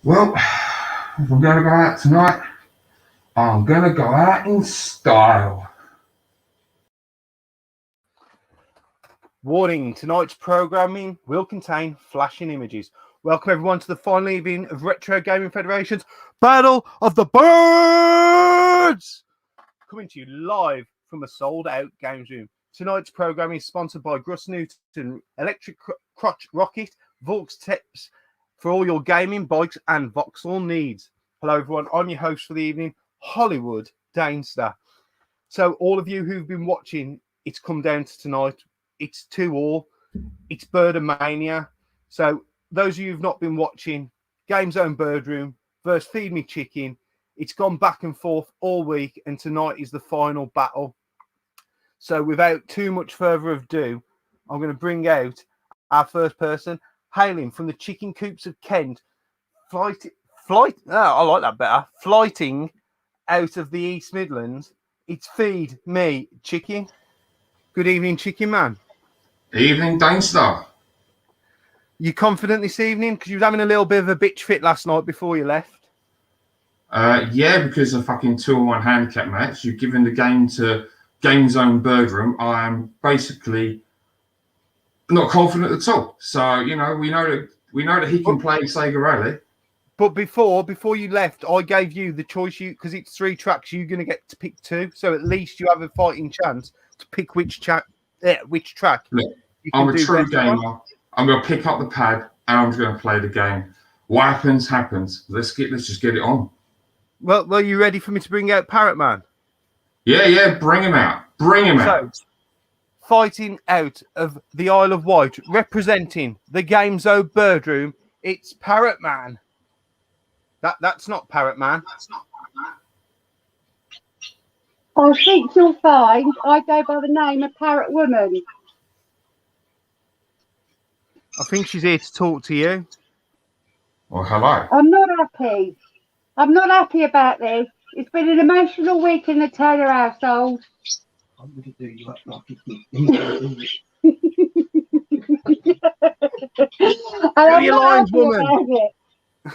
Well, if I'm going to go out tonight, I'm going to go out in style. Warning, tonight's programming will contain flashing images. Welcome everyone to the final evening of Retro Gaming Federation's Battle of the Birds! Coming to you live from a sold-out games room. Tonight's programming is sponsored by Gruss Newton, Electric Crotch Rocket, Volks Tips for all your gaming, bikes and Vauxhall needs. Hello everyone, I'm your host for the evening, Hollywood Danester. So all of you who've been watching, it's come down to tonight. It's 2-2. It's Birdamania. So those of you who've not been watching, GameZone BirdRoom versus Feed Me Chicken. It's gone back and forth all week, and tonight is the final battle. So without too much further ado, I'm going to bring out our first person, hailing from the chicken coops of Kent, flighting out of the East Midlands. It's Feed Me Chicken. Good evening, Chicken Man. Evening, Danester. You confident this evening? Because you were having a little bit of a bitch fit last night before you left. Yeah, because of fucking 2-on-1 handicap match. You've given the game to GameZone BirdRoom. I am basically not confident at all. So, you know, we know that he can play Sega Rally. But before you left, I gave you the choice, because it's 3 tracks, you're going to get to pick 2. So at least you have a fighting chance to pick which track. Look, I'm a true gamer. I'm going to pick up the pad and I'm going to play the game. What happens, happens. Let's just get it on. Well, you ready for me to bring out Parrot Man? Yeah, bring him out. So, fighting out of the Isle of Wight, representing the GameZone BirdRoom, it's Parrot Man. That's not Parrot Man. I think you'll find I go by the name of Parrot Woman. I think she's here to talk to you. Well, hello. I'm not happy. I'm not happy about this. It's been an emotional week in the Taylor household. I'm going to do you up like it.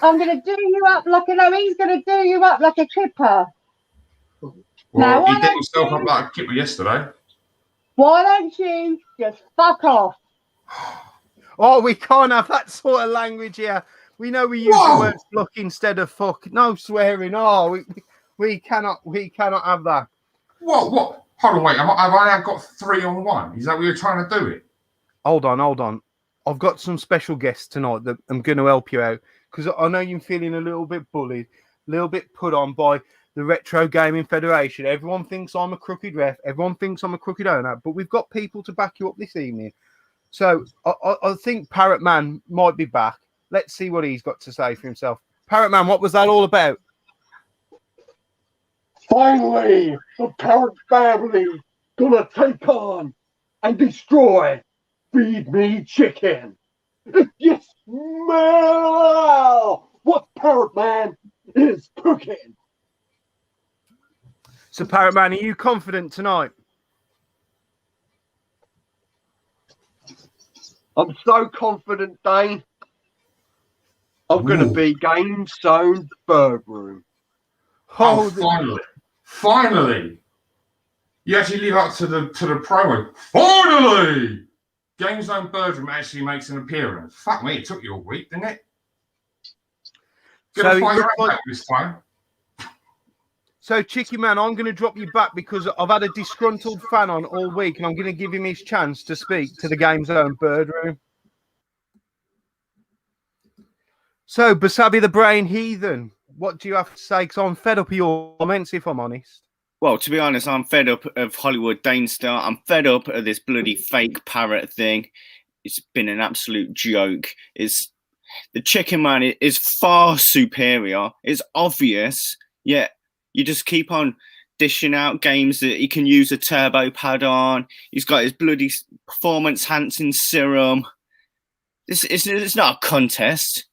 I'm going to do you up like he's going to do you up like a kipper. Well, he did himself up like a kipper yesterday. Why don't you just fuck off? Oh, we can't have that sort of language here. We know we use the word fuck instead of fuck. No swearing. Oh, we cannot have that. What? Hold on, wait. Have I got 3-on-1? Is that what you're trying to do it? Hold on. I've got some special guests tonight that I'm going to help you out, because I know you're feeling a little bit bullied, a little bit put on by the Retro Gaming Federation. Everyone thinks I'm a crooked ref. Everyone thinks I'm a crooked owner. But we've got people to back you up this evening. So I think Parrot Man might be back. Let's see what he's got to say for himself. Parrot Man, what was that all about? Finally, the Parrot family gonna take on and destroy Feed Me Chicken. You smell what Parrot Man is cooking. So, Parrot Man, are you confident tonight? I'm so confident, Dane. I'm going to be GameZone BirdRoom. Oh, finally! You actually live up to the promo. Finally! GameZone BirdRoom actually makes an appearance. Fuck me, it took you a week, didn't it? Gonna find out this time. So, Chicky Man, I'm going to drop you back because I've had a disgruntled fan on all week, and I'm going to give him his chance to speak to the GameZone BirdRoom. So, Basabi the Brain Heathen, what do you have to say? Because I'm fed up of your comments, if I'm honest. Well, to be honest, I'm fed up of Hollywood Danester. I'm fed up of this bloody fake parrot thing. It's been an absolute joke. The Chicken Man is far superior. It's obvious, yet you just keep on dishing out games that he can use a turbo pad on. He's got his bloody performance-enhancing serum. It's not a contest.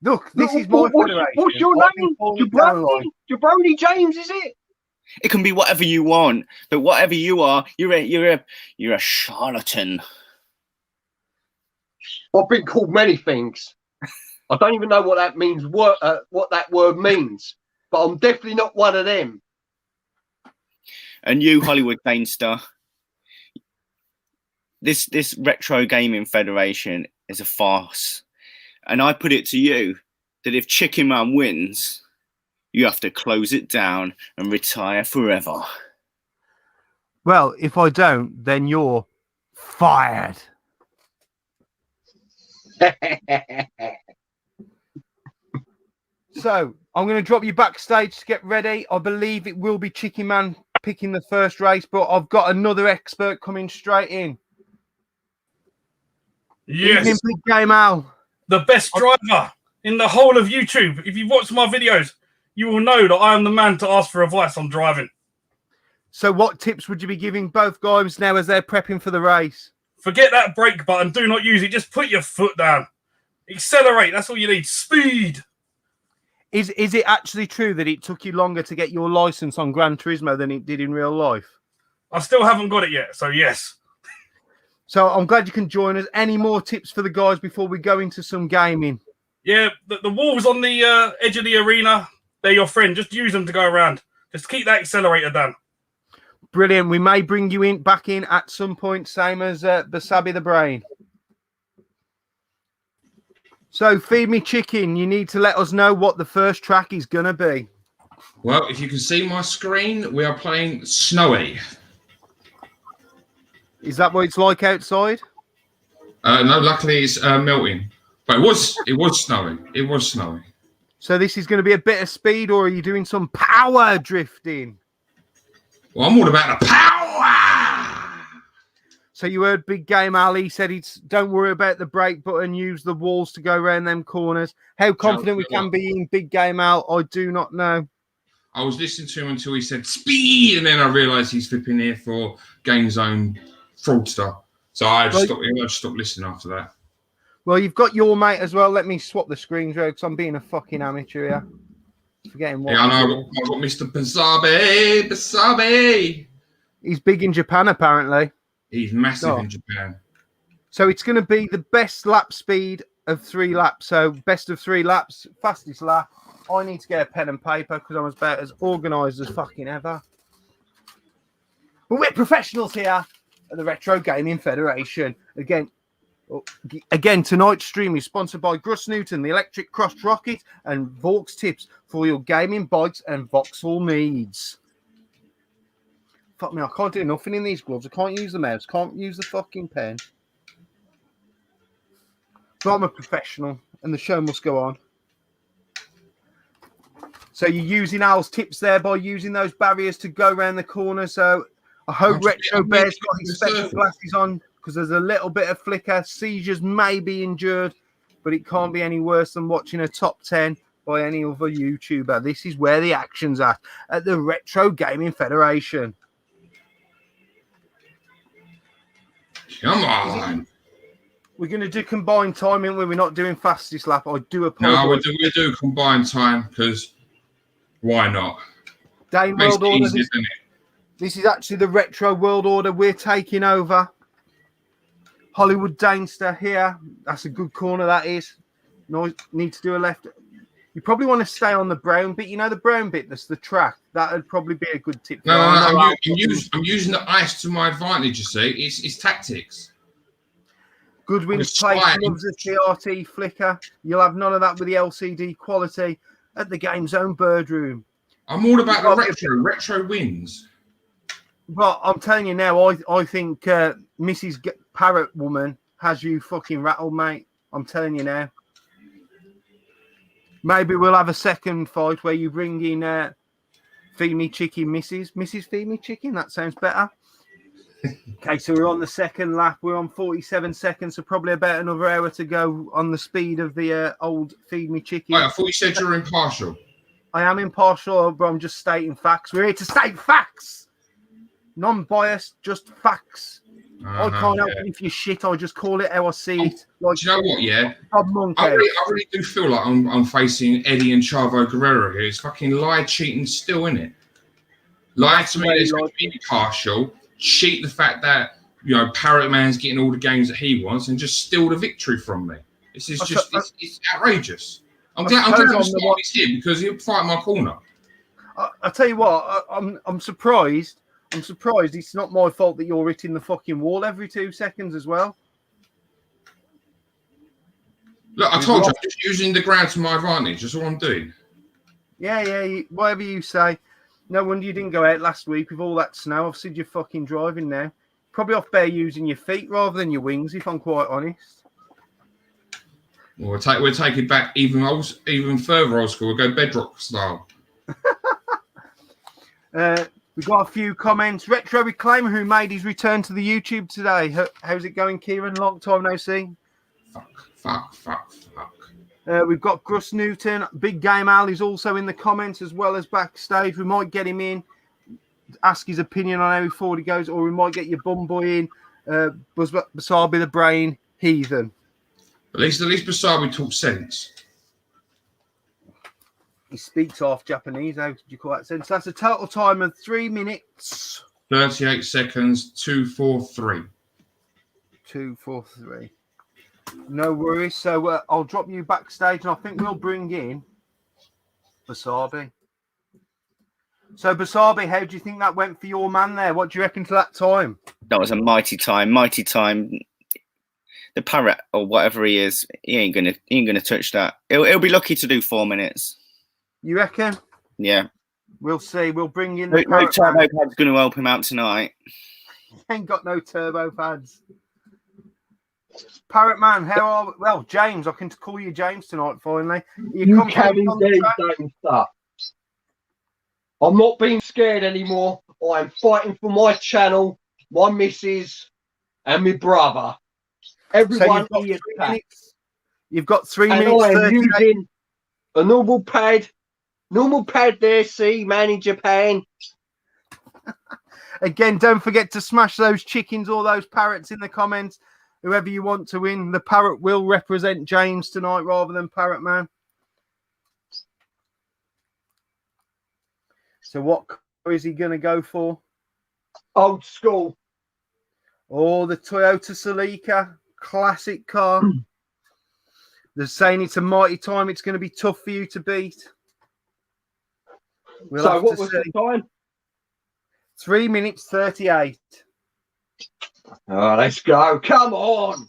Look, this is my federation. What's your name? Jabroni James, is it? It can be whatever you want, but whatever you are, you're a charlatan. I've been called many things. I don't even know what that means. What that word means, but I'm definitely not one of them. And you, Hollywood Danestar, this Retro Gaming Federation is a farce. And I put it to you that if Chicken Man wins, you have to close it down and retire forever. Well, if I don't, then you're fired. So I'm going to drop you backstage to get ready. I believe it will be Chicken Man picking the first race, but I've got another expert coming straight in. Yes, Evening, Big Game Al. the best driver in the whole of YouTube. If you've watched my videos, you will know that I am the man to ask for advice on driving. So what tips would you be giving both guys now as they're prepping for the race? Forget that brake button. Do not use it. Just put your foot down. Accelerate. That's all you need. Speed. Is it actually true that it took you longer to get your license on Gran Turismo than it did in real life? I still haven't got it yet, so yes. So I'm glad you can join us. Any more tips for the guys before we go into some gaming? Yeah, the walls on the edge of the arena, they're your friend. Just use them to go around. Just keep that accelerator down. Brilliant. We may bring you back in at some point, same as Basabi the Brain. So, Feed Me Chicken, you need to let us know what the first track is going to be. Well, if you can see my screen, we are playing Snowy. Is that what it's like outside? No, luckily it's melting. But it was snowing. It was snowing. So this is going to be a bit of speed, or are you doing some power drifting? Well, I'm all about the power. So you heard Big Game Ali said don't worry about the brake button, use the walls to go around them corners. How confident we can be in Big Game Al, I do not know. I was listening to him until he said speed, and then I realised he's flipping here for GameZone fraudster. So I just stopped listening after that. Well, you've got your mate as well. Let me swap the screens, because I'm being a fucking amateur here. Forgetting what. Yeah, I know. I've got Mr. Basabe. He's big in Japan, apparently. He's massive in Japan. So it's going to be the best lap speed of 3 laps. So best of 3 laps, fastest lap. I need to get a pen and paper because I'm about as organised as fucking ever. But we're professionals here at the Retro Gaming Federation. Again, tonight's stream is sponsored by Gus Newton, the Electric Cross Rocket, and Vaux Tips for your gaming bikes and Vauxhall needs. Fuck me, I can't do nothing in these gloves. I can't use the mouse, can't use the fucking pen. But I'm a professional, and the show must go on. So you're using Al's tips there by using those barriers to go around the corner. So I hope Retro Bear's got his special glasses on, because there's a little bit of flicker. Seizures may be endured, but it can't be any worse than watching a top 10 by any other YouTuber. This is where the action's at the Retro Gaming Federation. Come on. We're going to do combined timing where we're not doing fastest lap. I do apologize. No, we do combined time, because why not? Dane World Order. This is actually the Retro World Order. We're taking over. Hollywood Danester here. That's a good corner, that is. No, need to do a left. You probably want to stay on the brown bit. You know the brown bit, that's the track. That would probably be a good tip. I'm using the ice to my advantage, you see. It's tactics. Goodwin's Place loves the TRT flicker. You'll have none of that with the LCD quality at the GameZone BirdRoom. I'm all about the retro. Retro wins. But I'm telling you now, I think Mrs. Parrot Woman has you fucking rattled, mate. I'm telling you now. Maybe we'll have a second fight where you bring in Feed Me Chicken Mrs. Feed Me Chicken. That sounds better. Okay, so we're on the second lap. We're on 47 seconds, so probably about another hour to go on the speed of the old Feed Me Chicken. Wait, I thought you said you're impartial. I am impartial, but I'm just stating facts. We're here to state facts. Non-biased, just facts. I can't help it if you shit. I just call it how I see it. Like, do you know what? Yeah, I really do feel like I'm facing Eddie and Chavo Guerrero here. It's fucking lie, cheating, still in it. Lie to me. There's going to be impartial. Cheat the fact that Parrot Man's getting all the games that he wants, and just steal the victory from me. This is just it's outrageous. I'm glad he's here because he'll fight my corner. I tell you what, I'm surprised. I'm surprised it's not my fault that you're hitting the fucking wall every 2 seconds as well. Look, I told you, I'm just using the ground to my advantage. That's all I'm doing. Yeah, whatever you say. No wonder you didn't go out last week with all that snow. I've seen you fucking driving now. Probably off there using your feet rather than your wings, if I'm quite honest. Well, we're taking back even further old school. We'll go bedrock style. We've got a few comments. Retro Reclaimer, who made his return to the YouTube today. How's it going, Kieran? Long time no see. Fuck. We've got Gus Newton. Big Game Al is also in the comments as well as backstage. We might get him in, ask his opinion on how he thought he goes, or we might get your bum boy in, Basabi the Brain Heathen. At least Basabi talks sense. He speaks half Japanese. How did you call that sense? That's a total time of 3 minutes. 38 seconds, 2:43. 2:43. No worries. So I'll drop you backstage, and I think we'll bring in Basabi. So Basabi, how do you think that went for your man there? What do you reckon to that time? That was a mighty time. The parrot or whatever he is, he ain't gonna touch that. He'll be lucky to do 4 minutes. You reckon? Yeah. We'll see. We'll bring in no the turbo pad's going to help him out tonight. Ain't got no turbo pads. Parrot Man, how are we? Well, James, I can call you James tonight. Finally, you can indeed, sir. I'm not being scared anymore. I'm fighting for my channel, my missus, and my brother. Everyone so you've got 3 and minutes. I am using a normal pad there. See, man in Japan. Again, don't forget to smash those chickens or those parrots in the comments. Whoever you want to win, the parrot will represent James tonight rather than Parrot Man. So what car is he going to go for? Old school. Oh, the Toyota Celica, classic car. They're saying it's a mighty time. It's going to be tough for you to beat. So what was the time? 3 minutes 38. Oh, let's go. Come on.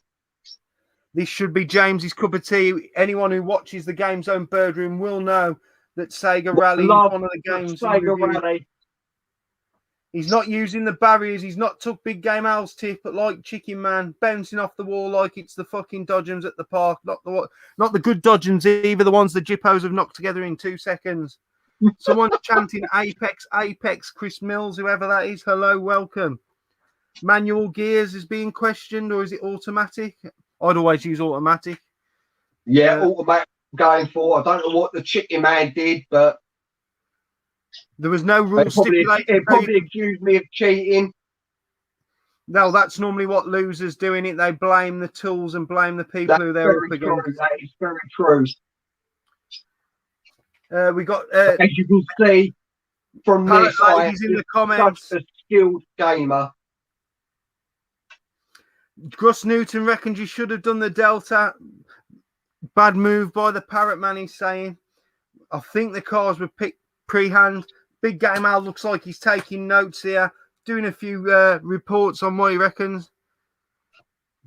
This should be James's cup of tea. Anyone who watches the GameZone BirdRoom will know that Sega Rally is one of the games. Sega Rally. He's not using the barriers. He's not took Big Game Al's tip, but like Chicken Man, bouncing off the wall like it's the fucking dodgems at the park. Not the good dodgems, either the ones the Jippos have knocked together in 2 seconds. Someone's chanting Apex, Chris Mills, whoever that is. Hello, welcome. Manual gears is being questioned, or is it automatic? I'd always use automatic. Yeah, automatic going for. I don't know what the Chicken Man did, but there was no rule stipulated. They probably accused me of cheating. No, that's normally what losers doing it. They blame the tools and blame the people who they're up against. That is very true. We got as you can see from this, I am in the comments. Such a skilled gamer. Gus Newton reckons you should have done the Delta. Bad move by the Parrot Man, he's saying. I think the cars were picked pre-hand. Big Game Al looks like he's taking notes here, doing a few reports on what he reckons.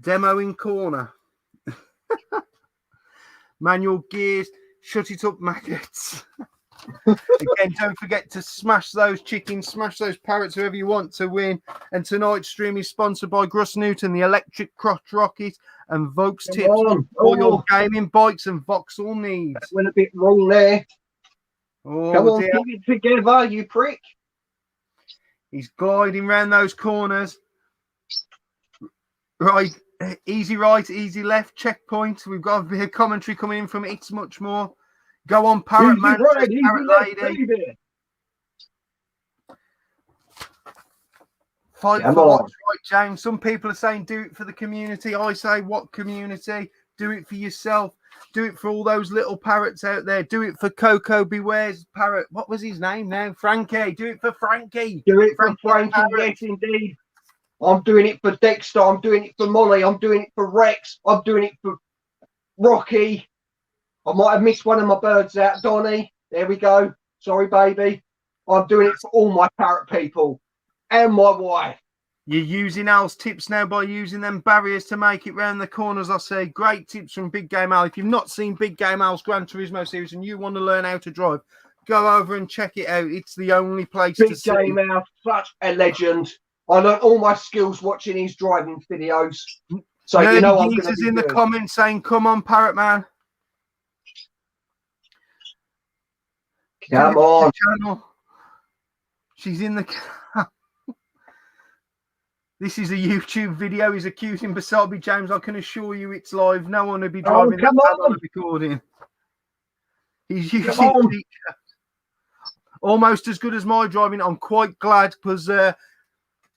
Demo in corner. Manual gears. Shut it up, maggots. Again, don't forget to smash those chickens, smash those parrots, whoever you want to win. And tonight's stream is sponsored by Gus Newton, the electric crotch rocket, and Vokes Tips for your gaming bikes and Vauxhall needs. That went a bit wrong there. Oh, come on, keep it together, you prick. He's gliding round those corners. Right, easy right, easy left, checkpoint. We've got a bit of commentary coming in from It's Much More. Go on, Parrot Man. Right, Parrot Lady. Fight for what's right, James. Some people are saying do it for the community. I say what community? Do it for yourself. Do it for all those little parrots out there. Do it for Coco Beware's parrot. What was his name now? Frankie. Do it for Frankie. Do it for Frankie, yes, indeed. I'm doing it for Dexter. I'm doing it for Molly. I'm doing it for Rex. I'm doing it for Rocky. I might have missed one of my birds out. Donnie, there we go. Sorry, baby. I'm doing it for all my parrot people and my wife. You're using Al's tips now by using them barriers to make it round the corners. I say great tips from Big Game Al. If you've not seen Big Game Al's Gran Turismo series and you want to learn how to drive, go over and check it out. It's the only place to Big see. Game Al, such a legend. I learned all my skills watching his driving videos. So you know I'm going to be in the good. comments saying, "Come on, Parrot Man." Come on. Channel. She's in the. This is a YouTube video. He's accusing Basabi James. I can assure you it's live. No one will be driving come that on. on recording. He's using almost as good as my driving. I'm quite glad because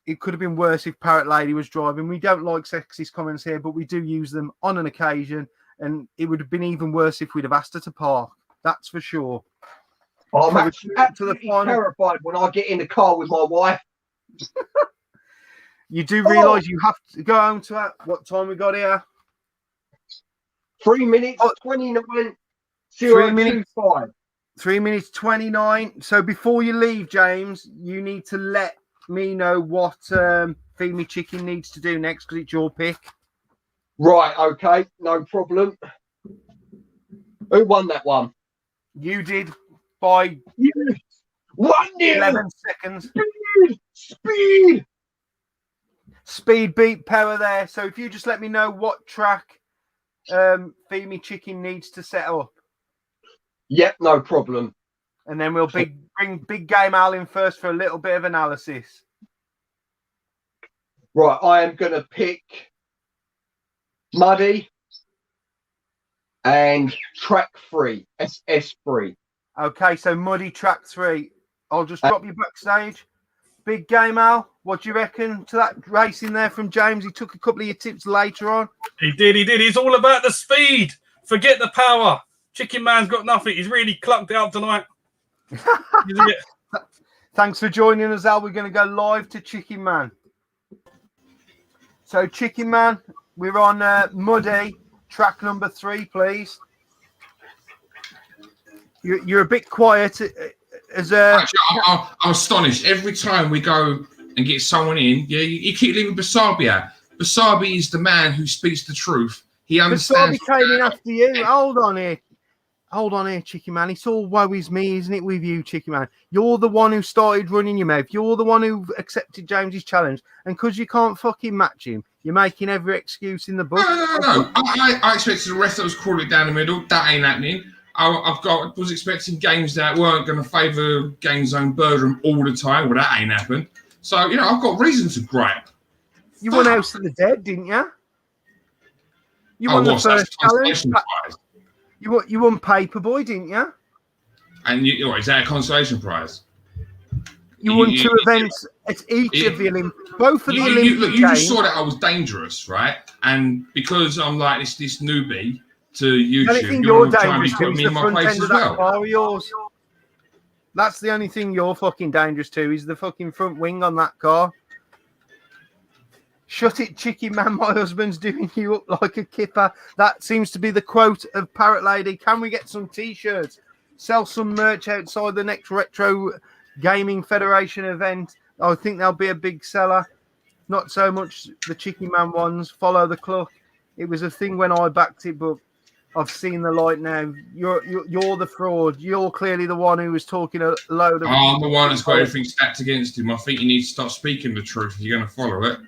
it could have been worse if Parrot Lady was driving. We don't like sexist comments here, but we do use them on an occasion. And it would have been even worse if we'd have asked her to park. That's for sure. I'm absolutely terrified when I get in the car with my wife. You do realise you have to go home to that. What time we got here? 3 minutes, 29, 025. 3 minutes 29. So before you leave, James, you need to let me know what Feed Me Chicken needs to do next because it's your pick. Right, okay, no problem. Who won that one? You did by 1-0. 11 seconds. Speed. Speed beat power there. So if you just let me know what track Feed Me Chicken needs to set up. Yep, no problem. And then we'll bring Big Game Al in first for a little bit of analysis. Right, I am going to pick Muddy and track 3, SS3. Okay, so Muddy track 3. I'll just drop you backstage. Big Game Al, what do you reckon to that racing there from James? He took a couple of your tips later on. He did. It's all about the speed. Forget the power. Chicken Man's got nothing. He's really clucked out tonight. Thanks for joining us, Al. We're going to go live to Chicken Man. So, Chicken Man, we're on Muddy, track number 3, please. You're a bit quiet. Actually, I'm astonished. Every time we go and get someone in, you keep leaving Basabi out. Basabi is the man who speaks the truth. He understands. Basabi came in after you. Hold on here, Chicken Man. It's all woe is me, isn't it, with you, Chicken Man? You're the one who started running your mouth. You're the one who accepted James's challenge. And because you can't fucking match him, you're making every excuse in the book. No. I expected the rest that was crawling down the middle. That ain't happening. I was expecting games that weren't going to favour GameZone BirdRoom all the time. Well, that ain't happened. So, I've got reason to gripe. You won House of the Dead, didn't you? You won the first challenge. You won Paperboy, didn't you? And is that a consolation prize? You won 2 events at each of the Olympics. Both of the Olympic games. You just saw that I was dangerous, right? And because I'm like this newbie to YouTube, you're trying to put me in my place as well. Car yours. That's the only thing you're fucking dangerous to is the fucking front wing on that car. Shut it, Chicken Man. My husband's doing you up like a kipper. That seems to be the quote of Parrot Lady. Can we get some T-shirts? Sell some merch outside the next Retro Gaming Federation event. I think there'll be a big seller. Not so much the Chicken Man ones. Follow the Cluck. It was a thing when I backed it, but I've seen the light now. You're the fraud. You're clearly the one who was talking a load of. I'm the one that's got everything stacked against him. I think you need to start speaking the truth if you're going to follow it.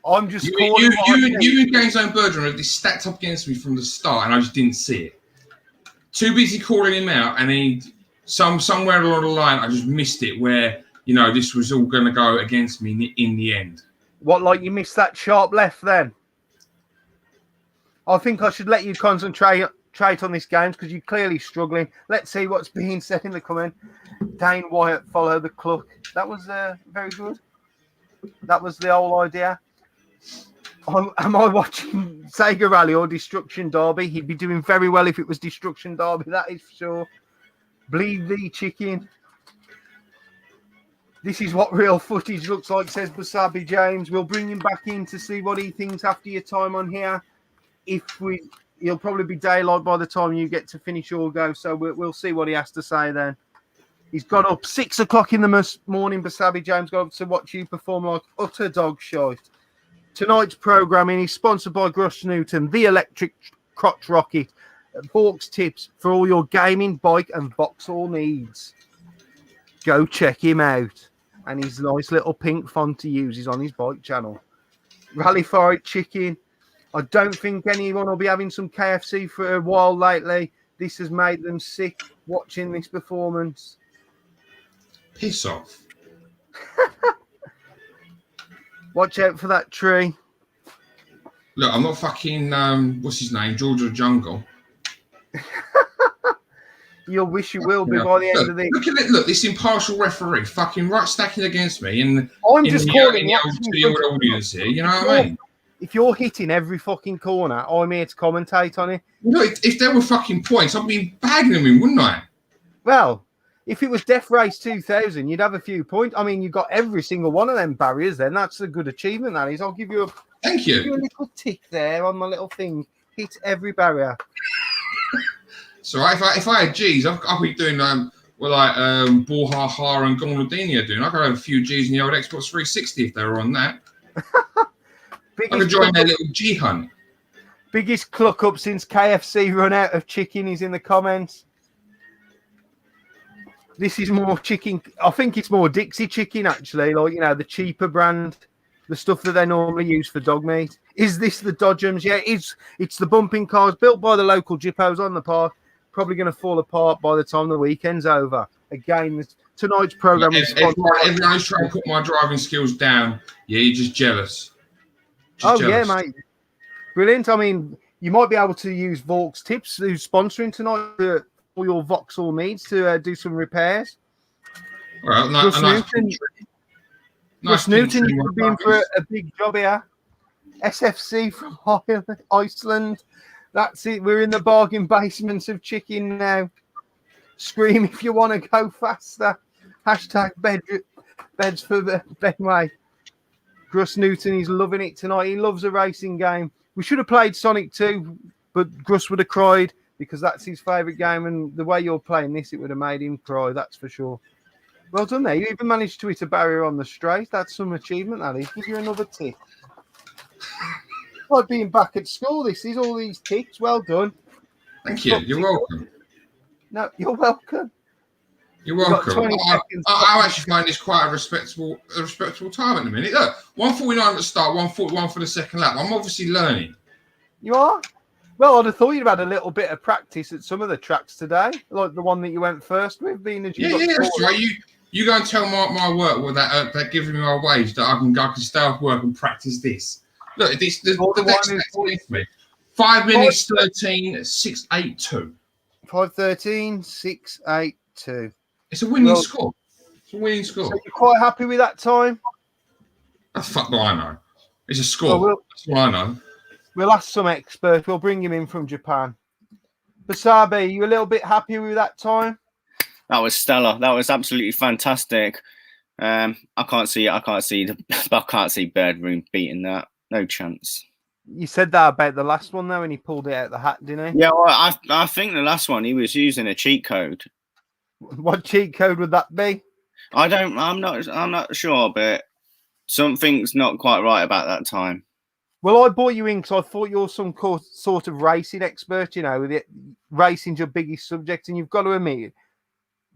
I'm just you and GameZone BirdRoom have this stacked up against me from the start, and I just didn't see it. Too busy calling him out, and he somewhere along the line, I just missed it. Where this was all going to go against me in the end. What, like you missed that sharp left then? I think I should let you concentrate on this game because you're clearly struggling. Let's see what's being said in the comment. Dane Wyatt, follow the Cluck. That was very good. That was the whole idea. Am I watching Sega Rally or Destruction Derby? He'd be doing very well if it was Destruction Derby, that is for sure. Bleed the chicken. This is what real footage looks like, says Basabi James. We'll bring him back in to see what he thinks after your time on here. he'll probably be daylight by the time you get to finish your go. So we'll see what he has to say then. He's got up 6 o'clock in the morning. Basabi James got up to watch you perform like utter dog shite. Tonight's programming is sponsored by Grush Newton, the electric crotch rocket, Bork's tips for all your gaming, bike, and Vauxhall needs. Go check him out. And his nice little pink font to use is on his bike channel. Rally Fried Chicken. I don't think anyone will be having some KFC for a while lately. This has made them sick watching this performance. Piss off. Watch out for that tree. Look, I'm not fucking, what's his name? George of the Jungle. You'll wish you will be by the end of this. Look at it. Look, this impartial referee fucking right stacking against me. And I'm just calling the old audience here. You know what I mean? If you're hitting every fucking corner, I'm here to commentate on it. Look, if there were fucking points, I'd be bagging them in, wouldn't I? Well, if it was Death Race 2000, you'd have a few points. I mean, you got every single one of them barriers then. That's a good achievement, that is. I'll give you a Thank you. Give you a little tick there on my little thing. Hit every barrier. So if I had G's, I'd be doing Borja and Gonaldini doing. I could have a few G's in the old Xbox 360 if they were on that. I could join their little G hunt. Biggest cluck up since KFC run out of chicken is in the comments. This is more chicken. I think it's more Dixie chicken, actually. Like, you know, the cheaper brand, the stuff that they normally use for dog meat. Is this the Dodgems? Yeah, it's the bumping cars built by the local Jippos on the park. Probably going to fall apart by the time the weekend's over. Again, tonight's program is everyone's trying to put my driving skills down. Yeah, you're just jealous. Jealous. Yeah, mate. Brilliant. I mean, you might be able to use Volk's Tips, who's sponsoring tonight, for your Vauxhall needs to do some repairs. Well, Gus Newton, you could be in for a big job here. SFC from Iceland. That's it. We're in the bargain basements of chicken now. Scream if you want to go faster. Hashtag beds for the Benway. Gus Newton, he's loving it tonight. He loves a racing game. We should have played Sonic 2, but Gus would have cried because that's his favourite game. And the way you're playing this, it would have made him cry, that's for sure. Well done there. You even managed to hit a barrier on the straight. That's some achievement, that is. Give you another tick. Like being back at school, this is all these ticks. Well done. Thank you. You're welcome. No, you're welcome. You're welcome. I actually find this quite a respectable time at the minute. Look, 1:49 at the start, 1:41 for the second lap. I'm obviously learning. You are? Well, I'd have thought you'd had a little bit of practice at some of the tracks today, like the one that you went first with, being as you got that's right. You go and tell my work with that giving me my wage that I can stay off work and practice this. Look, the next for me. 5 minutes 13.682. 5:13.682. It's a winning score. It's a winning score. So you're quite happy with that time? The fuck do I know? It's a score. That's what I know. We'll ask some experts. We'll bring him in from Japan. Basabi, you a little bit happy with that time? That was stellar. That was absolutely fantastic. I can't see BirdRoom beating that. No chance. You said that about the last one though, when he pulled it out the hat, didn't he? Yeah, well, I think the last one he was using a cheat code. What cheat code would that be? I'm not sure, but something's not quite right about that time. Well, I brought you in because I thought you're some sort of racing expert. You know, with it, racing's your biggest subject, and you've got to admit,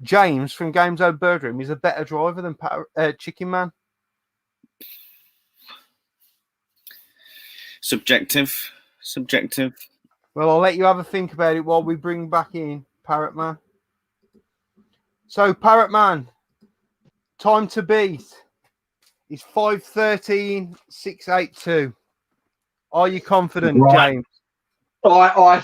James from GameZone BirdRoom is a better driver than Chicken Man. Subjective. Well, I'll let you have a think about it while we bring back in Parrot Man. So, Parrot Man, time to beat is 5:13.682. Are you confident, James? I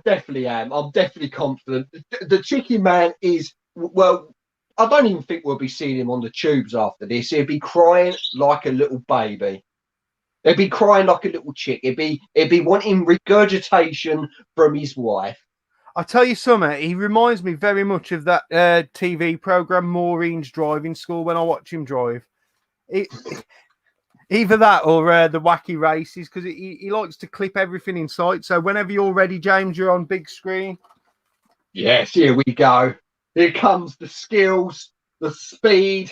definitely am. I'm definitely confident. The Chicken Man is, well, I don't even think we'll be seeing him on the tubes after this. He'll be crying like a little baby. He'd be crying like a little chick. He'd be wanting regurgitation from his wife. I'll tell you something. He reminds me very much of that TV program, Maureen's Driving School, when I watch him drive. He Either that or the wacky races, because he likes to clip everything in sight. So whenever you're ready, James, you're on big screen. Yes, here we go. Here comes the skills, the speed.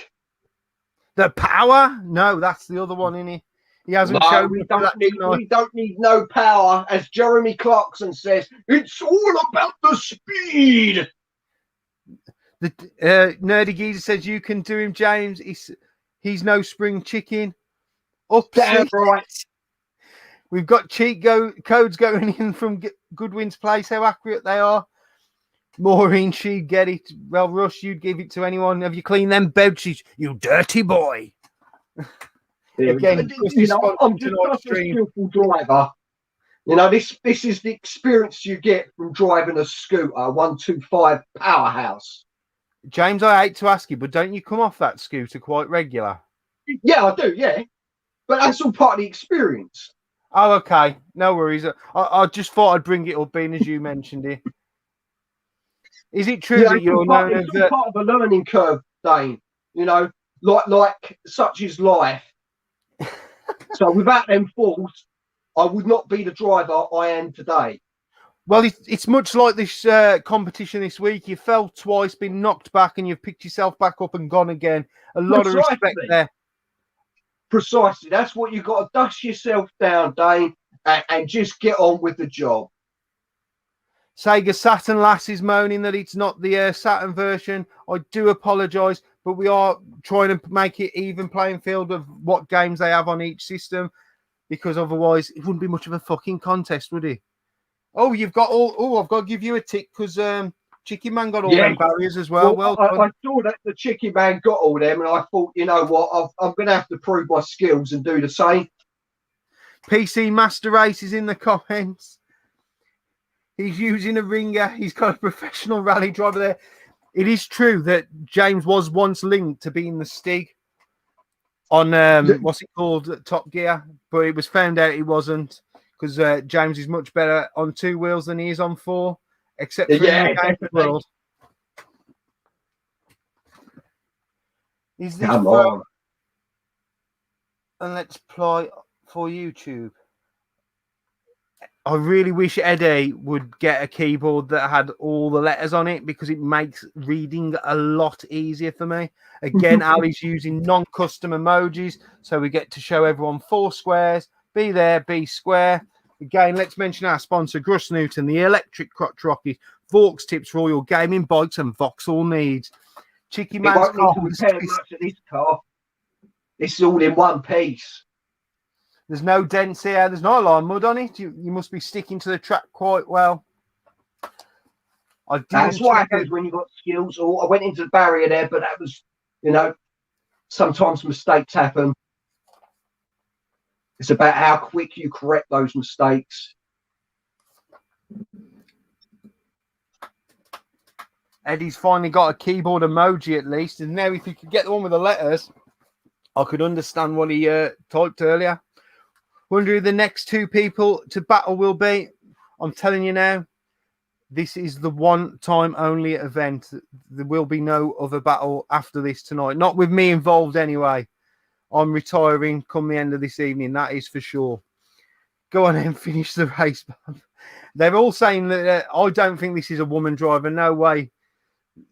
The power? No, that's the other one, isn't he? He hasn't No, shown we me that tonight. we don't need no power. As Jeremy Clarkson says, it's all about the speed. The Nerdy Geezer says you can do him, James. He's no spring chicken. Damn Upsie. right. We've got cheat codes going in from Goodwin's Place. How accurate they are. Maureen, she'd get it. Well, Rush, you'd give it to anyone. Have you cleaned them bed sheets? You dirty boy. Again, you know, I'm just such a skillful driver. You know, this is the experience you get from driving a scooter, 125 powerhouse. James, I hate to ask you, but don't you come off that scooter quite regular? Yeah, I do, yeah. But that's all part of the experience. Oh, okay. No worries. I just thought I'd bring it up, being as you mentioned it. Is it true that you're known as part of a learning curve, Dane? You know, like such is life. So without them falls, I would not be the driver I am today. Well, it's much like this competition this week. You fell twice, been knocked back, and you've picked yourself back up and gone again. A lot of respect there. Precisely. That's what you've got to dust yourself down, Dane, and just get on with the job. Sega Saturn lass is moaning that it's not the Saturn version. I do apologise, but we are trying to make it even playing field of what games they have on each system, because otherwise it wouldn't be much of a fucking contest, would it? Oh, you've got all. Oh, I've got to give you a tick because Chicken Man got all them barriers as well. Well, I saw that the Chicken Man got all them, and I thought, you know what, I'm going to have to prove my skills and do the same. PC Master Race is in the comments. He's using a ringer. He's got a professional rally driver there. It is true that James was once linked to being the Stig on what's it called, Top Gear, but it was found out he wasn't, because James is much better on 2 wheels than he is on 4, except for in the game world. Is this Come on. And let's play for YouTube. I really wish Eddie would get a keyboard that had all the letters on it, because it makes reading a lot easier for me. Again, Ali's using non-custom emojis, so we get to show everyone 4 squares. Be there, be square. Again, let's mention our sponsor, Gruss Newton, the electric crotch rocket, Vaux tips for all your gaming bikes and Vauxhall needs. Chicky Man's car. Much of this car. It's all in one piece. There's no dents here. There's no line mud on it. You must be sticking to the track quite well. That's what happens when you've got skills. I went into the barrier there, but that was, you know, sometimes mistakes happen. It's about how quick you correct those mistakes. Eddie's finally got a keyboard emoji at least. And now if you could get the one with the letters, I could understand what he typed earlier. Wonder who the next 2 people to battle will be. I'm telling you now, this is the one time only event. There will be no other battle after this tonight. Not with me involved anyway. I'm retiring come the end of this evening. That is for sure. Go on and finish the race. They're all saying that I don't think this is a woman driver. No way.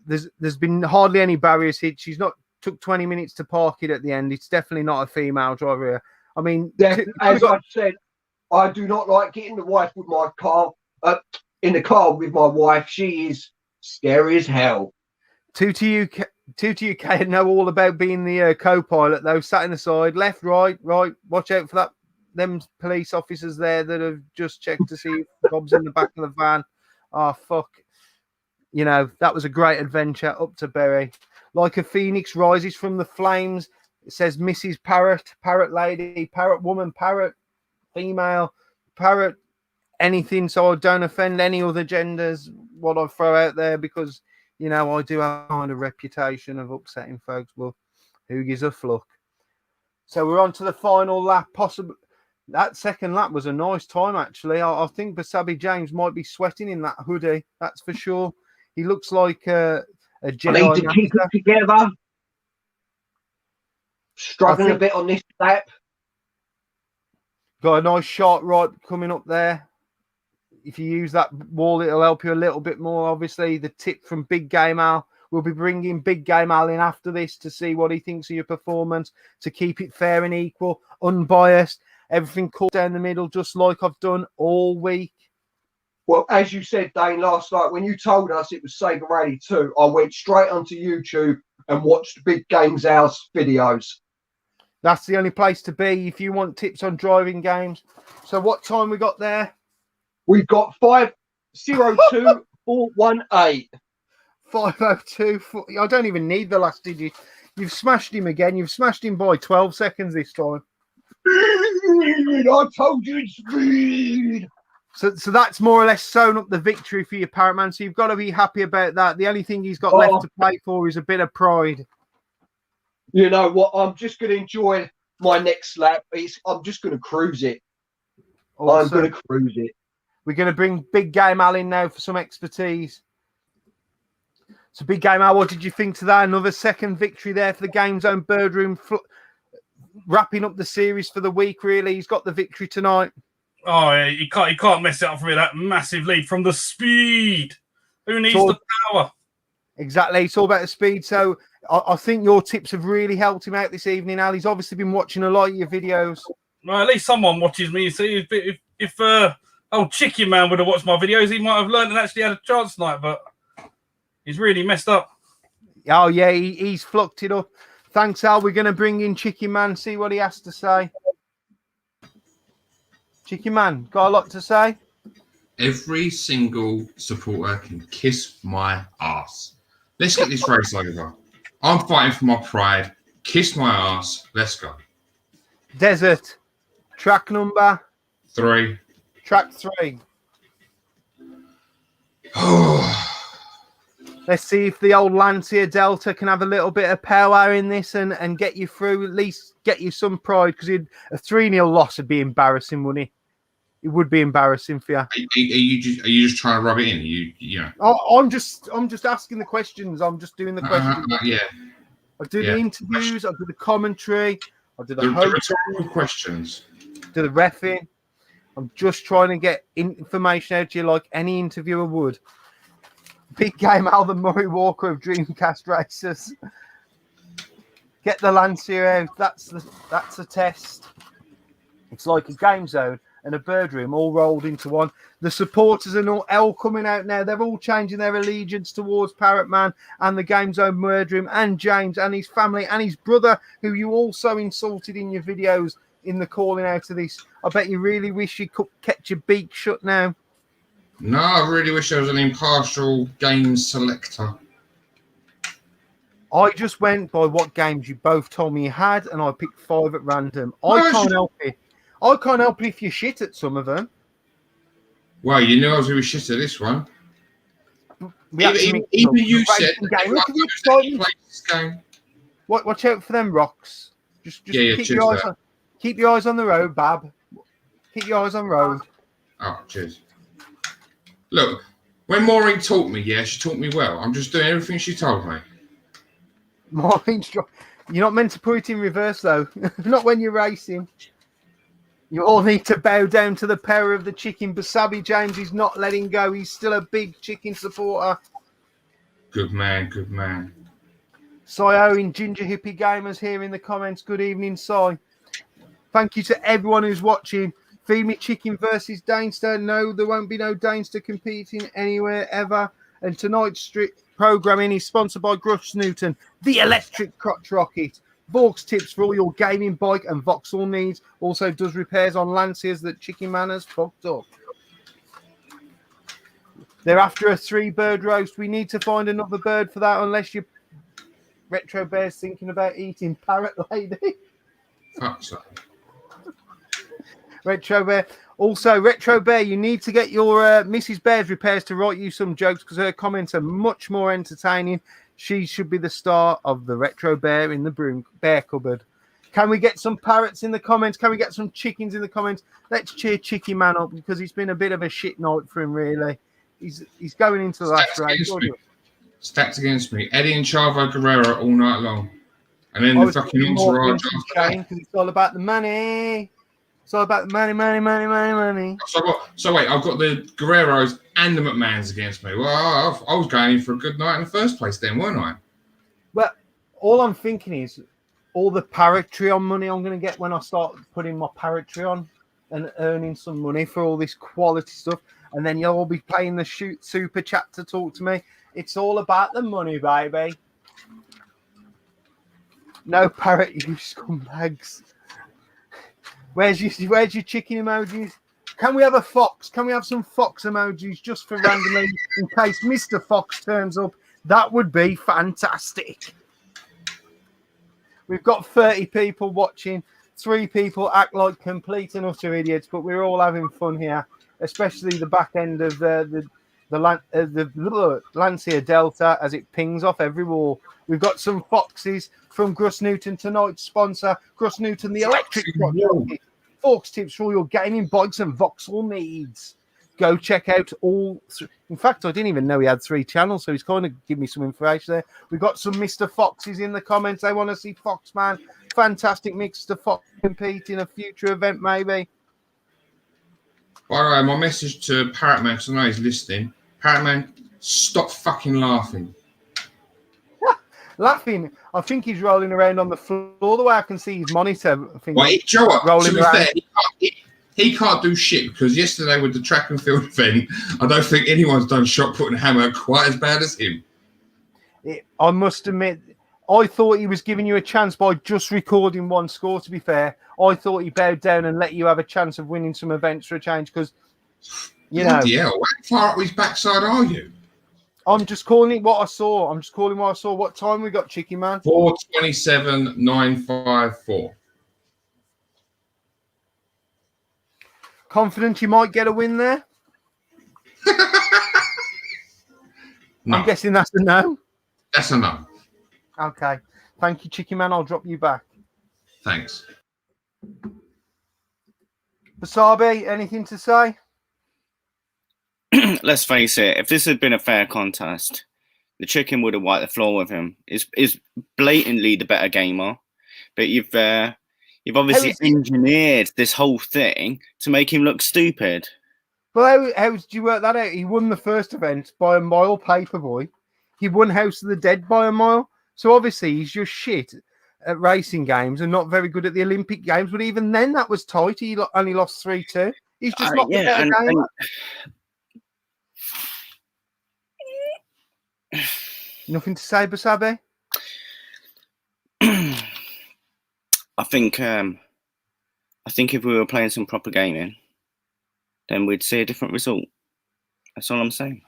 There's been hardly any barriers hit. She's not took 20 minutes to park it at the end. It's definitely not a female driver here. I mean, as I said, I do not like getting the wife with my car in the car with my wife. She is scary as hell. Two to UK know all about being the co-pilot though. Sat in the side, left, right. Watch out for that. Them police officers there that have just checked to see if Bob's in the back of the van. Oh fuck! You know that was a great adventure up to Bury. Like a phoenix rises from the flames. It says Mrs. Parrot, Parrot Lady, Parrot Woman, Parrot Female, Parrot anything, so I don't offend any other genders, what I throw out there, because, you know, I do have kind of reputation of upsetting folks, but who gives a fluck? So we're on to the final lap. Possibly that second lap was a nice time, actually. I think Basabi James might be sweating in that hoodie, that's for sure. He looks like a Jedi. I need to keep it together. Struggling a bit on this lap. Got a nice shot right coming up there. If you use that wall, it'll help you a little bit more. Obviously, the tip from Big Game Al. We'll be bringing Big Game Al in after this to see what he thinks of your performance, to keep it fair and equal, unbiased, everything cut down the middle, just like I've done all week. Well, as you said, Dane, last night, when you told us it was Sega Rally 2, I went straight onto YouTube and watched Big Games Al's videos. That's the only place to be if you want tips on driving games. So what time we got there? We've got 502418. 5:02. I don't even need the last digit. You've smashed him again. You've smashed him by 12 seconds this time. I told you it's speed. So that's more or less sewn up the victory for your Parrot Man. So you've got to be happy about that. The only thing he's got left to play for is a bit of pride. You know what? I'm just going to enjoy my next lap. I'm just going to cruise it. Awesome. I'm going to cruise it. We're going to bring Big Game Al in now for some expertise. So, Big Game Al, what did you think to that? Another second victory there for the GameZone BirdRoom, wrapping up the series for the week, really. He's got the victory tonight. Oh, yeah, you can't mess it up for me. That massive lead from the speed. Who needs the power? Exactly. It's all about the speed. So, I think your tips have really helped him out this evening, Al. He's obviously been watching a lot of your videos. Well, at least someone watches me. See, if old Chicken Man would have watched my videos, he might have learned and actually had a chance tonight, but he's really messed up. Oh, yeah, he's flucked it up. Thanks, Al. We're going to bring in Chicken Man, see what he has to say. Chicken Man, got a lot to say? Every single supporter can kiss my ass. Let's get this race over. I'm fighting for my pride. Kiss my ass. Let's go. Desert. Track number? 3. Track 3. Let's see if the old Lancia Delta can have a little bit of power in this and get you through, at least get you some pride, because a 3-0 loss would be embarrassing, wouldn't it? It would be embarrassing for you. Are you just trying to rub it in? You know. I'm just asking the questions. I'm just doing the questions. Yeah. I do the interviews. I do the commentary. I do the rhetorical questions. Do the reffing. I'm just trying to get information out to you like any interviewer would. Big Game Al, the Murray Walker of Dreamcast Racers. Get the Lancia out. That's a test. It's like a game zone and a bird room all rolled into one. The supporters are all coming out now. They're all changing their allegiance towards Parrot Man and the GameZone BirdRoom and James and his family and his brother, who you also insulted in your videos in the calling out of this. I bet you really wish you could kept your beak shut now. No, I really wish there was an impartial game selector. I just went by what games you both told me you had, and I picked 5 at random. I can't help it. I can't help it if you shit at some of them. Well, you knew I was going to be shit at this one. Even you said game. Watch out for them rocks. Just keep your eyes on the road, Bab. Keep your eyes on the road. Oh, cheers. Look, when Maureen taught me, she taught me well. I'm just doing everything she told me. Maureen's you're not meant to put it in reverse, though. Not when you're racing. You all need to bow down to the power of the chicken. Basabi James is not letting go. He's still a big chicken supporter. Good man, good man. Sio in Ginger Hippie Gamers here in the comments. Good evening, Si. Thank you to everyone who's watching. Feed Me Chicken versus Danester. No, there won't be no Danester competing anywhere ever. And tonight's programming is sponsored by Gruff Newton, the electric crotch rocket. Vaux tips for all your gaming, bike and Vauxhall needs. Also does repairs on Lanciers that Chicken Man has fucked up. They're after a 3-bird roast. We need to find another bird for that, unless you Retro Bear's thinking about eating Parrot Lady. Fuck's sake. Retro Bear. Also, Retro Bear, you need to get your Mrs. Bear's repairs to write you some jokes, because her comments are much more entertaining. She should be the star of the Retro Bear in the bear cupboard. Can we get some parrots in the comments? Can we get some chickens in the comments? Let's cheer Chicky Man up, because it's been a bit of a shit night for him, really. He's going into the last race. Stacked against me. Eddie and Chavo Guerrero all night long. And then the fucking entourage. Because it's all about the money. It's all about money. So wait, I've got the Guerreros and the McMahons against me. Well, I was going in for a good night in the first place, then, weren't I? Well, all I'm thinking is all the Patreon money I'm going to get when I start putting my Patreon and earning some money for all this quality stuff, and then you'll all be playing the shoot super chat to talk to me. It's all about the money, baby. No parrot, you scumbags. Where's your chicken emojis? Can we have a fox? Can we have some fox emojis just for randomly in case Mr. Fox turns up? That would be fantastic. We've got 30 people watching. 3 people act like complete and utter idiots, but we're all having fun here, especially the back end of the Lancia Delta as it pings off every wall. We've got some foxes from Gruss Newton, tonight's sponsor, Gruss Newton, the electric Fox tips for all your gaming bikes and Vauxhall needs. Go check out all. In fact, I didn't even know he had 3 channels, so he's kind of giving me some information there. We've got some Mr. Foxes in the comments. They want to see Foxman. Fantastic Mr. Fox compete in a future event, maybe. By the way, my message to Parrotman, because I know he's listening. Parrotman, stop fucking laughing. Laughing. I think he's rolling around on the floor. The way I can see his monitor. I think Wait, Joe, rolling to be around. fair, he can't do shit because yesterday with the track and field event, I don't think anyone's done shot put and hammer quite as bad as him. I must admit, I thought he was giving you a chance by just recording one score, to be fair. I thought he bowed down and let you have a chance of winning some events for a change because, you know. Bloody hell, how far up his backside are you? I'm just calling it what I saw. What time we got, Chicky Man? 4:27.954. Confident you might get a win there? No. I'm guessing that's a no. That's a no. Okay. Thank you, Chicky Man. I'll drop you back. Thanks. Wasabi, anything to say? Let's face it, if this had been a fair contest, the chicken would have wiped the floor with him. Is blatantly the better gamer, but you've obviously engineered this whole thing to make him look stupid. Well, how did you work that out? He won the first event by a mile, Paperboy. He won House of the Dead by a mile. So obviously he's just shit at racing games and not very good at the Olympic Games. But even then, that was tight. He only lost 3-2. He's just not the better gamer. Nothing to say, Basabe? I think if we were playing some proper gaming, then we'd see a different result. That's all I'm saying.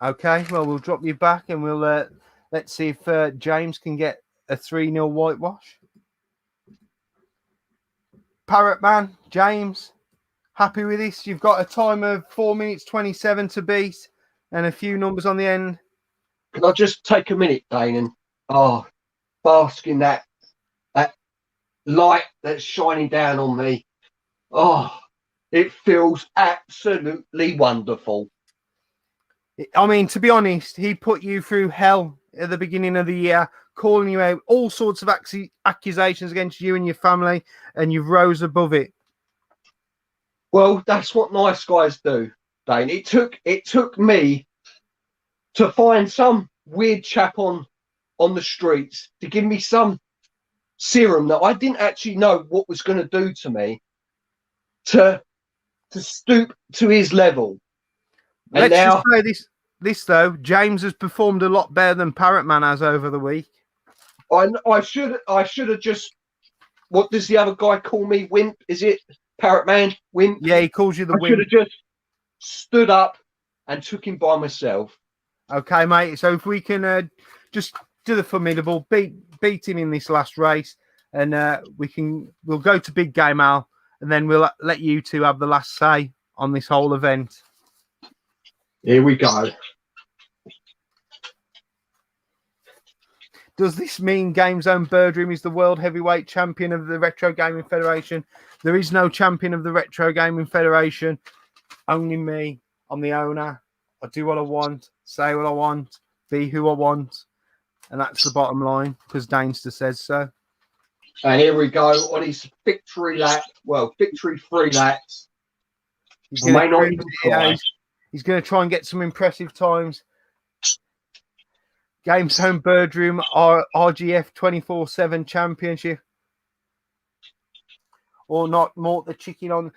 Okay, well, we'll drop you back and we'll let's see if James can get a 3-0 whitewash. Parrot Man, James, happy with this? You've got a time of 4 minutes 27 to beat and a few numbers on the end. Can I just take a minute, Dane, and bask in that light that's shining down on me? Oh, it feels absolutely wonderful. I mean, to be honest, he put you through hell at the beginning of the year, calling you out, all sorts of accusations against you and your family, and you've rose above it. Well, that's what nice guys do, Dane. It took me to find some weird chap on the streets to give me some serum that I didn't actually know what was going to do to me to stoop to his level. And let's now, just say this though, James has performed a lot better than Parrot Man has over the week. I should have just, what does the other guy call me? Wimp? Is it Parrot Man? Wimp? Yeah, he calls you the I should wimp. have just stood up and took him by myself. Okay, mate. So if we can just do the formidable, beat him in this last race, and we'll go to Big Game Al, and then we'll let you two have the last say on this whole event. Here we go. Does this mean GameZone BirdRoom is the world heavyweight champion of the Retro Gaming Federation? There is no champion of the Retro Gaming Federation. Only me. I'm the owner. I do what I want, say what I want, be who I want. And that's the bottom line, because Dainster says so. And here we go on his victory lap. Well, victory 3 laps. He's I may not going even try. to try and get some impressive times. GameZone BirdRoom RGF 24/7 Championship. Or not more the chicken on.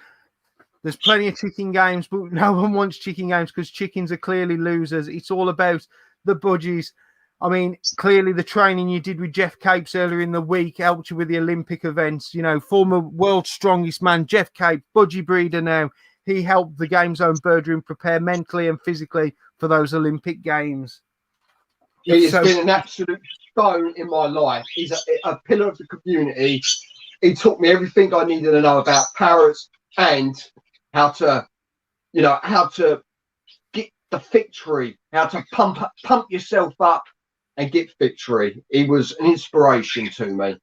There's plenty of chicken games, but no one wants chicken games because chickens are clearly losers. It's all about the budgies. I mean, clearly the training you did with Jeff Capes earlier in the week helped you with the Olympic events. You know, former world's strongest man, Jeff Capes, budgie breeder now. He helped the GameZone BirdRoom prepare mentally and physically for those Olympic games. He has been an absolute stone in my life. He's a pillar of the community. He taught me everything I needed to know about parrots and how to get the victory, how to pump yourself up and get victory. He was an inspiration to me.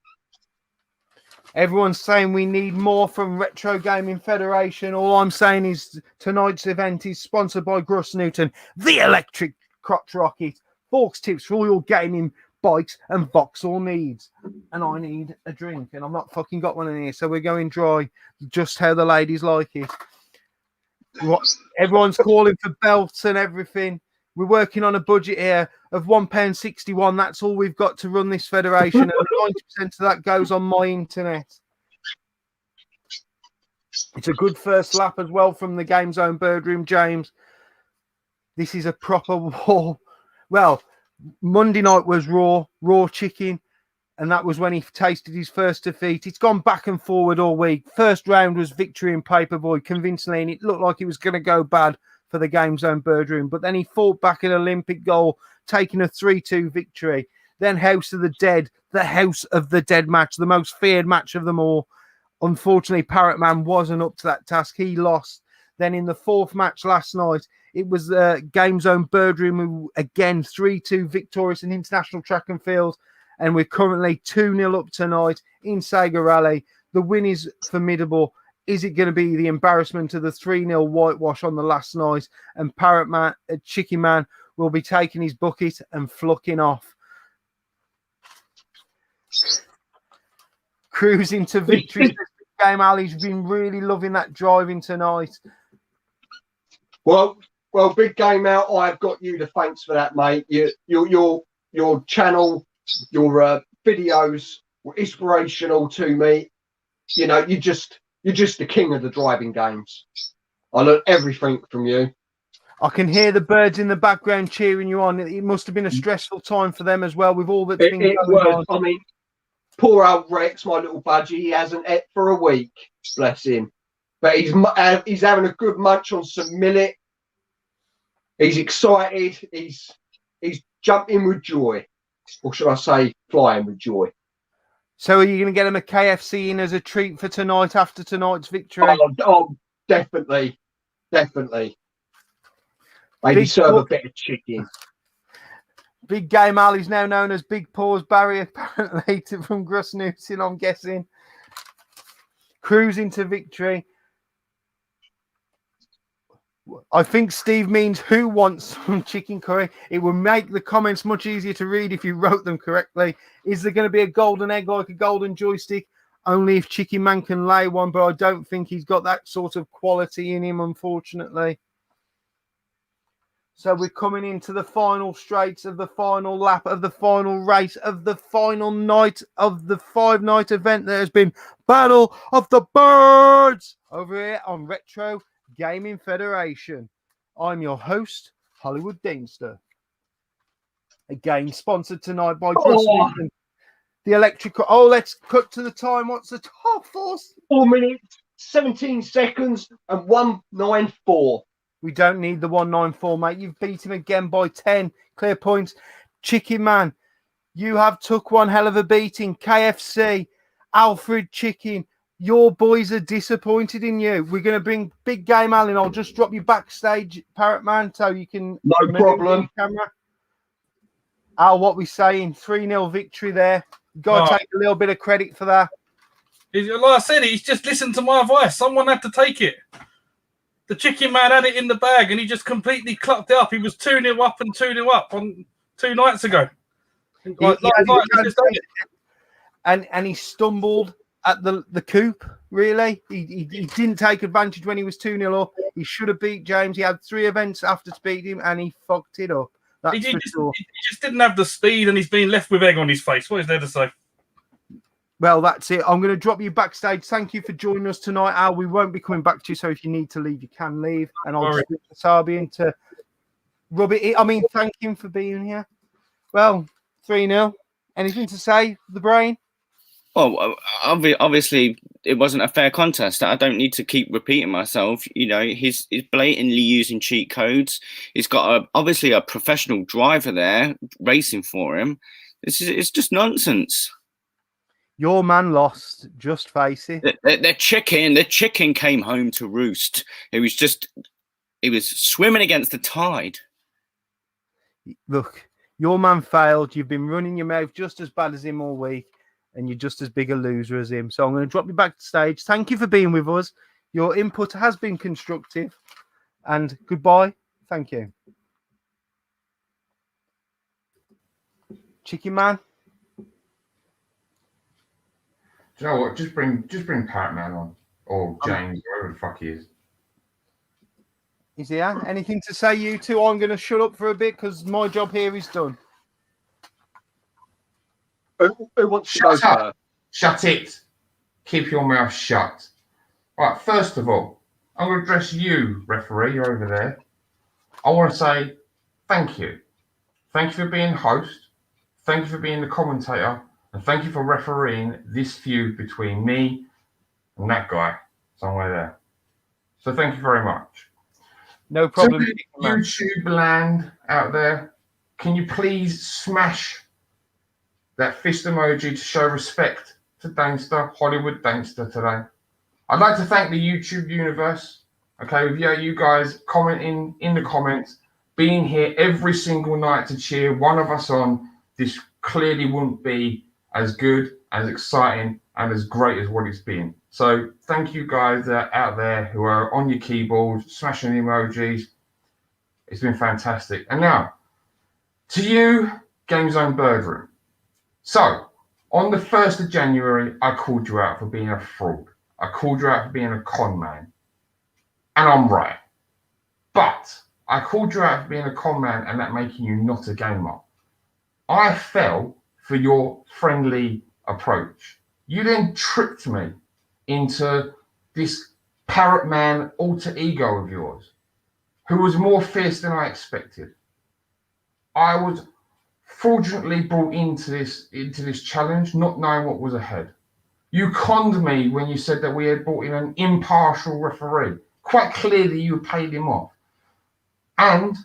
Everyone's saying we need more from Retro Gaming Federation. All I'm saying is tonight's event is sponsored by Gruss Newton, the electric crotch rocket. Forks tips for all your gaming bikes and Vauxhall needs. And I need a drink, and I've not fucking got one in here, so we're going dry, just how the ladies like it. Everyone's calling for belts and everything. We're working on a budget here of £1.61. That's all we've got to run this federation, and 90% of that goes on my internet. It's a good first lap as well from the GameZone BirdRoom, James. This is a proper war. Well, Monday night was raw chicken, and that was when he tasted his first defeat. It's gone back and forward all week. First round was victory in Paperboy convincingly, and it looked like it was going to go bad for the GameZone BirdRoom. But then he fought back an Olympic goal, taking a 3-2 victory. Then House of the Dead match, the most feared match of them all. Unfortunately, Parrot Man wasn't up to that task. He lost. Then in the fourth match last night, it was GameZone BirdRoom who, again, 3-2 victorious in International Track and Field. And we're currently 2-0 up tonight in Sega Rally. The win is formidable. Is it going to be the embarrassment of the 3-0 whitewash on the last night? And Parrot Man, Chicken Man, will be taking his bucket and flucking off. Cruising to victory. Game Ali's been really loving that driving tonight. Well, Big Game Out, I've got you the thanks for that, mate. Your channel, your videos were inspirational to me. You know, you're just the king of the driving games. I learned everything from you. I can hear the birds in the background cheering you on. It must have been a stressful time for them as well with all that's been going on. I mean, poor old Rex, my little budgie, he hasn't ate for a week, bless him. But he's having a good munch on some millet. He's excited. He's jumping with joy. Or should I say flying with joy. So are you going to get him a KFC in as a treat for tonight after tonight's victory? Oh, definitely. Definitely. Maybe serve a bit of chicken. Big Game Ali's now known as Big Paws Barry, apparently, from Gruss Newton, I'm guessing. Cruising to victory. I think Steve means who wants some chicken curry. It would make the comments much easier to read if you wrote them correctly. Is there going to be a golden egg like a golden joystick? Only if Chicken Man can lay one, but I don't think he's got that sort of quality in him, unfortunately. So we're coming into the final straights of the final lap of the final race of the final night of the 5-night event that has been Battle of the Birds over here on Retro Gaming Federation. I'm your host, Hollywood Deanster. Again, sponsored tonight by Gruss Newton, the electrical. Oh, let's cut to the time. What's the top force? 4 minutes, 17 seconds, and 194. We don't need the 194, mate. You've beat him again by 10 clear points. Chicken Man, you have took one hell of a beating. KFC, Alfred Chicken, your boys are disappointed in you. We're going to bring Big Game Alan. I'll just drop you backstage, Parrot Man, so you can... No problem. Camera. Al, what we saying? 3-0 victory there. Got to take a little bit of credit for that. Like I said, he's just listened to my advice. Someone had to take it. The Chicken Man had it in the bag, and he just completely clucked it up. He was 2-0 up and 2-0 up on 2 nights ago. and he stumbled at the coup. Really, he didn't take advantage when he was 2-0 up. He should have beat James. He had 3 events after to beat him, and he fucked it up. That's He for sure. just didn't have the speed, and he's been left with egg on his face. What is there to say? Well, that's it. I'm going to drop you backstage. Thank you for joining us tonight, Al. We won't be coming back to you, so if you need to leave, you can leave. And I'll just get Sabian to rub it in. I mean, thank him for being here. Well, 3-0. Anything to say, the brain? Well, obviously, it wasn't a fair contest. I don't need to keep repeating myself. You know, he's blatantly using cheat codes. He's got obviously a professional driver there racing for him. It's just nonsense. Your man lost. Just face it. The chicken came home to roost. It was swimming against the tide. Look, your man failed. You've been running your mouth just as bad as him all week. And you're just as big a loser as him. So I'm going to drop you back to stage. Thank you for being with us. Your input has been constructive. And goodbye. Thank you. Chicken Man. Do you know what? Just bring Parrot Man on. Or James, whatever the fuck he is. Is he here? Anything to say, you two? I'm going to shut up for a bit because my job here is done. Who wants to go first? Shut it. Keep your mouth shut. Right, first of all, I'm going to address you, referee. You're over there. I want to say thank you. Thank you for being host. Thank you for being the commentator. And thank you for refereeing this feud between me and that guy somewhere there. So thank you very much. No problem. To the YouTube land out there, can you please smash that fist emoji to show respect to Dankster, Hollywood Dankster today? I'd like to thank the YouTube universe, okay, with you guys commenting in the comments, being here every single night to cheer one of us on. This clearly wouldn't be as good, as exciting, and as great as what it's been. So thank you guys out there who are on your keyboard, smashing emojis. It's been fantastic. And now, to you, GameZone BirdRoom. So, on the 1st of January, I called you out for being a fraud. I called you out for being a con man. And I'm right. But I called you out for being a con man and that making you not a gamer. I fell for your friendly approach. You then tricked me into this parrot man alter ego of yours, who was more fierce than I expected. I was fraudulently brought into this challenge, not knowing what was ahead. You conned me when you said that we had brought in an impartial referee. Quite clearly, you paid him off. And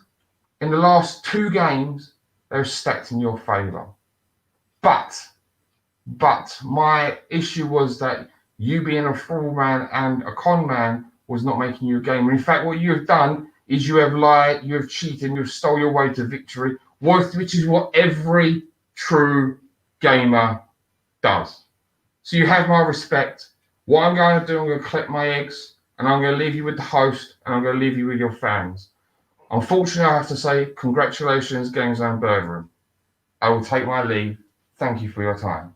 in the last 2 games, they were stacked in your favour. But my issue was that you being a fraud man and a con man was not making you a gamer. In fact, what you have done is you have lied, you have cheated, and you have stole your way to victory, which is what every true gamer does. So you have my respect. What I'm going to do, I'm going to collect my eggs, and I'm going to leave you with the host, and I'm going to leave you with your fans. Unfortunately, I have to say, congratulations, GameZone BirdRoom. I will take my leave. Thank you for your time.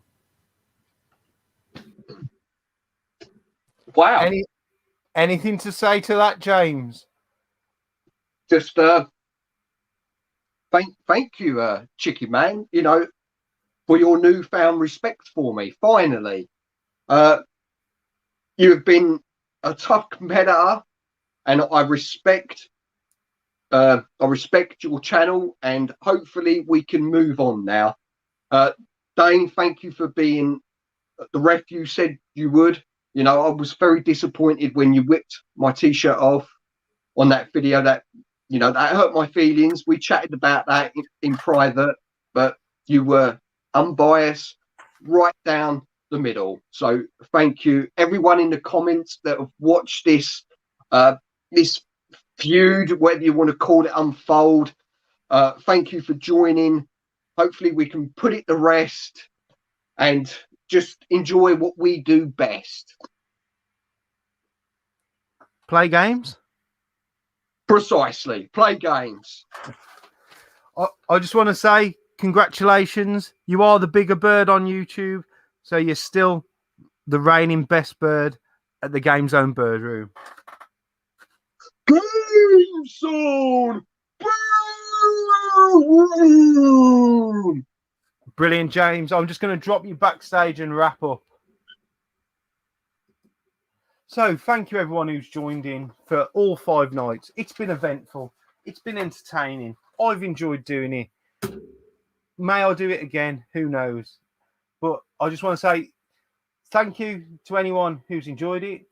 Wow. Anything to say to that, James? Just thank you, Chicky Man, you know, for your newfound respect for me. Finally, you have been a tough competitor, and I respect your channel, and hopefully we can move on now. Dane, thank you for being the ref you said you would. You know, I was very disappointed when you whipped my t-shirt off on that video. That, you know, that hurt my feelings. We chatted about that in private, but you were unbiased, right down the middle. So thank you, everyone in the comments that have watched this this feud, whether you want to call it unfold. Thank you for joining. Hopefully we can put it to rest and just enjoy what we do best. Play games? Precisely. Play games. I just want to say congratulations. You are the bigger bird on YouTube. So you're still the reigning best bird at the GameZone BirdRoom. GameZone BirdRoom. Brilliant, James. I'm just going to drop you backstage and wrap up. So thank you everyone who's joined in for all 5 nights. It's been eventful. It's been entertaining. I've enjoyed doing it. May I do it again? Who knows? But I just want to say thank you to anyone who's enjoyed it.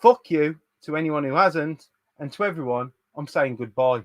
Fuck you to anyone who hasn't. And to everyone, I'm saying goodbye.